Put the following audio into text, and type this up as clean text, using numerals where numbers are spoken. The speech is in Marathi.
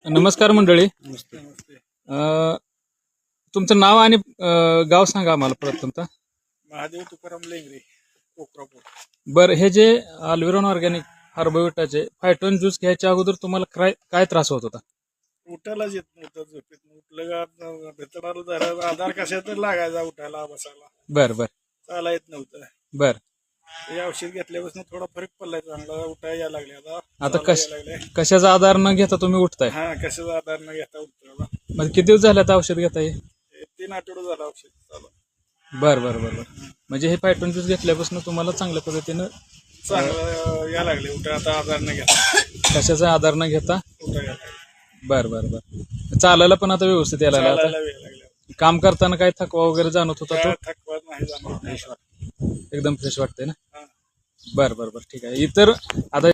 नमस्कार मंडळी. नमस्ते. तुमचं नाव आणि गाव सांगा आम्हाला प्रथमतः. महादेव तुकाराम लेंगरे, कोकरापूर. बरं, हे जे अल्विरॉन ऑर्गॅनिक हर्बोविटाचे फायटोन ज्यूस घ्यायच्या अगोदर तुम्हाला काय त्रास होत होता? उठायलाच येत नव्हतं, झोपेत उठलं का भेतडाला जरा आधार कशाचा लागायचा, उठायला बसायला बरं बरं चाला येत नव्हतं. बरं. हे औषध घेतल्यापासून थोडा फरक पडलाय, चांगला उठायला यायला लागले. आता चालायला यायला लागले. कशाचा आधार न घेता तुम्ही उठताय? हा, कशाचा आधार न घेता उठतो. म्हणजे किती दिवस झाले आता औषध घेताय? 3 आठवडे झालं औषध चालू. बरं बरं बरं बरं. म्हणजे हे फायटोन ज्यूस घेतल्यापासून तुम्हाला चांगल्या पद्धतीनं चांगलं यायला लागले. उठा आता आधार न घेता, कशाचा आधार न घेता उठायला लागले. बरं बरं बरं. चालायला पण आता व्यवस्थित यायला लागलं. चालायला वेळ लागला. काम करताना काही थकवा वगैरे जाणवत होता तो? थकवा नाही जाणवत. एकदम फ्रेश वाटतंय ना? हा. बरं बरं बरं, ठीक आहे. इतर आता